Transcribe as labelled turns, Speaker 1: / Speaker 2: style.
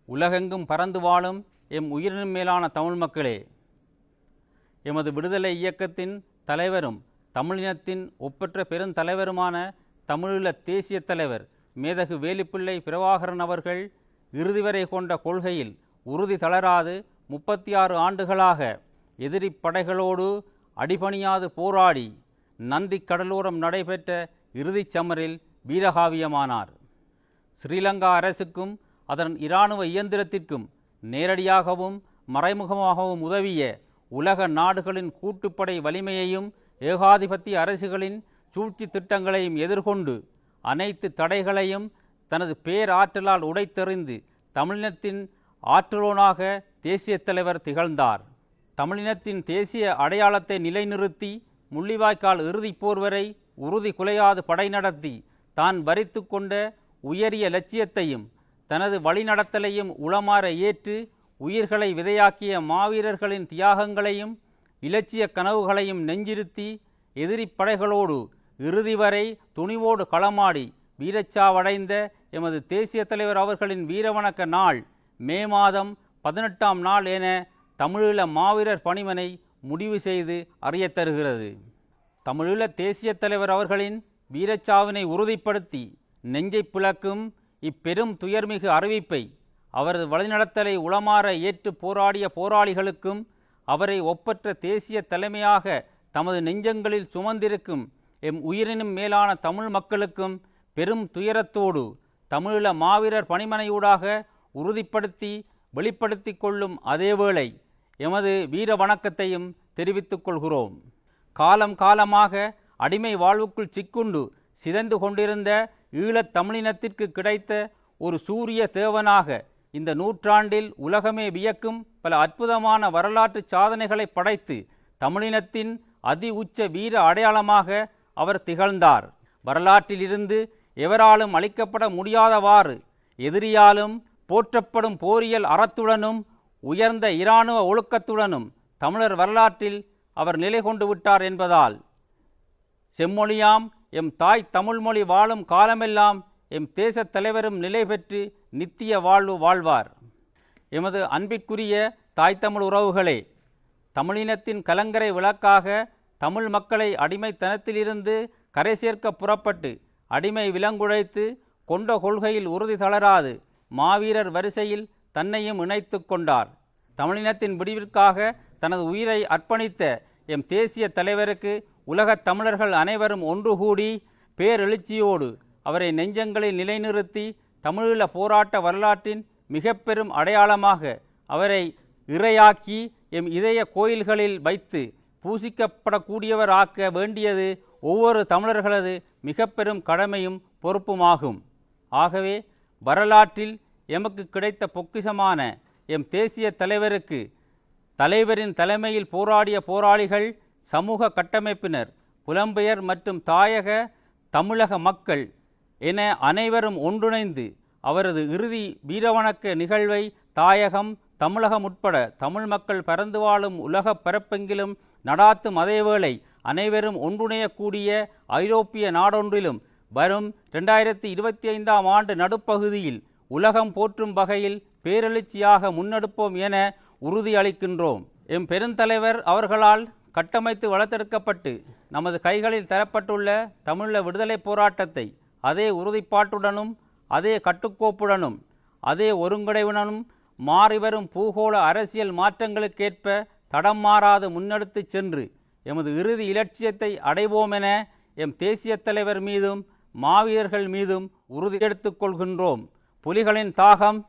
Speaker 1: உலகெங்கும் பறந்து வாழும் எம் உயிரினும் மேலான தமிழ் மக்களே, எமது விடுதலை இயக்கத்தின் தலைவரும் தமிழினத்தின் ஒப்பற்ற பெருந்தலைவருமான தமிழீழ தேசிய தலைவர் மேதகு வேலுப்பிள்ளை பிரபாகரன் அவர்கள் இறுதி வரை கொண்ட கொள்கையில் உறுதி தளராது 36 ஆண்டுகளாக எதிரி படைகளோடு அடிபணியாது போராடி நந்தி கடலோரம் நடைபெற்ற இறுதிச் சமரில் வீரகாவியமானார். ஸ்ரீலங்கா அரசுக்கும் அதன் இராணுவ இயந்திரத்திற்கும் நேரடியாகவும் மறைமுகமாகவும் உதவிய உலக நாடுகளின் கூட்டுப்படை வலிமையையும் ஏகாதிபத்திய அரசுகளின் சூழ்ச்சி திட்டங்களையும் எதிர்கொண்டு அனைத்து தடைகளையும் தனது பேராற்றலால் உடைத்தெறிந்து தமிழினத்தின் ஆற்றலோனாக தேசிய தலைவர் திகழ்ந்தார். தமிழினத்தின் தேசிய அடையாளத்தை நிலைநிறுத்தி முள்ளிவாய்க்கால் இறுதிப் போர் வரை உறுதி குலையாது படை நடத்தி தான் வரித்து கொண்ட உயரிய லட்சியத்தையும் தனது வழிநடத்தலையும் உளமாற ஏற்று உயிர்களை விதையாக்கிய மாவீரர்களின் தியாகங்களையும் இலட்சிய கனவுகளையும் நெஞ்சிருத்தி எதிரி படைகளோடு இறுதி வரை துணிவோடு களமாடி வீரச்சாவடைந்த எமது தேசிய தலைவர் அவர்களின் வீரவணக்க நாள் மே மாதம் 18ஆம் நாள் என தமிழீழ மாவீரர் பணிமனை முடிவு செய்து அறியத் தருகிறது. தமிழீழ தேசிய தலைவர் அவர்களின் வீரச்சாவினை உறுதிப்படுத்தி நெஞ்சை பிளக்கும் இப்பெரும் துயர்மிகு அறிவிப்பை அவரது வழிநடத்தலை உளமாற ஏற்று போராடிய போராளிகளுக்கும் அவரை ஒப்பற்ற தேசிய தலைமையாக தமது நெஞ்சங்களில் சுமந்திருக்கும் எம் உயிரினும் மேலான தமிழ் மக்களுக்கும் பெரும் துயரத்தோடு தமிழீழ மாவீரர் பணிமனையூடாக உறுதிப்படுத்தி வெளிப்படுத்தி கொள்ளும் அதேவேளை எமது வீர வணக்கத்தையும் தெரிவித்துக் கொள்கிறோம். காலம் காலமாக அடிமை வாழ்வுக்குள் சிக்குண்டு சிதைந்து கொண்டிருந்த ஈழத் தமிழினத்திற்கு கிடைத்த ஒரு சூரிய தேவனாக இந்த நூற்றாண்டில் உலகமே வியக்கும் பல அற்புதமான வரலாற்று சாதனைகளை படைத்து தமிழினத்தின் அதி உச்ச வீர அடையாளமாக அவர் திகழ்ந்தார். வரலாற்றிலிருந்து எவராலும் அளிக்கப்பட முடியாதவாறு எதிரியாலும் போற்றப்படும் போரியல் அறத்துடனும் உயர்ந்த இராணுவ ஒழுக்கத்துடனும் தமிழர் வரலாற்றில் அவர் நிலை கொண்டு விட்டார் என்பதால் செம்மொழியாம் எம் தாய் தமிழ்மொழி வாழும் காலமெல்லாம் எம் தேச தலைவரும் நிலை பெற்று நித்திய வாழ்வு வாழ்வார். எமது அன்பிற்குரிய தாய் தமிழ் உறவுகளே, தமிழினத்தின் கலங்கரை விளக்காக தமிழ் மக்களை அடிமைத்தனத்திலிருந்து கரை சேர்க்க புறப்பட்டு அடிமை விலங்குழைத்து கொண்ட கொள்கையில் உறுதி தளராது மாவீரர் வரிசையில் தன்னையும் இணைத்து கொண்டார். தமிழினத்தின் விடிவிற்காக தனது உயிரை அர்ப்பணித்த எம் தேசிய தலைவருக்கு உலகத் தமிழர்கள் அனைவரும் ஒன்று கூடி பேரெழுச்சியோடு அவரை நெஞ்சங்களில் நிலைநிறுத்தி தமிழீழ போராட்ட வரலாற்றின் மிக பெரும் அடையாளமாக அவரை இறையாக்கி எம் இதய கோயில்களில் வைத்து பூசிக்கப்படக்கூடியவர் ஆக்க வேண்டியது ஒவ்வொரு தமிழர்களது மிக பெரும் கடமையும் பொறுப்புமாகும். ஆகவே வரலாற்றில் எமக்கு கிடைத்த பொக்கிஷமான எம் தேசிய தலைவருக்கு தலைவரின் தலைமையில் போராடிய போராளிகள், சமூக கட்டமைப்பினர், புலம்பெயர் மற்றும் தாயக தமிழக மக்கள் என அனைவரும் ஒன்றிணைந்து அவரது இறுதி வீரவணக்க நிகழ்வை தாயகம் தமிழகம் உட்பட தமிழ் மக்கள் பரந்து வாழும் உலக பரப்பெங்கிலும் நடாத்தும் அதேவேளை அனைவரும் ஒன்றிணையக்கூடிய ஐரோப்பிய நாடொன்றிலும் வரும் 2025ஆம் ஆண்டு நடுப்பகுதியில் உலகம் போற்றும் வகையில் பேரெழுச்சியாக முன்னெடுப்போம் என உறுதியளிக்கின்றோம். எம் பெருந்தலைவர் அவர்களால் கட்டமைத்து வளர்த்தெடுக்கப்பட்டு நமது கைகளில் தரப்பட்டுள்ள தமிழீழ விடுதலை போராட்டத்தை அதே உறுதிப்பாட்டுடனும் அதே கட்டுக்கோப்புடனும் அதே ஒருங்கிணைவுடனும் மாறிவரும் பூகோள அரசியல் மாற்றங்களுக்கேற்ப தடம் மாறாது முன்னெடுத்து சென்று எமது இறுதி இலட்சியத்தை அடைவோம் என எம் தேசிய தலைவர் மீதும் மாவீரர்கள் மீதும் உறுதி எடுத்துக் கொள்கின்றோம். புலிகளின் தாகம்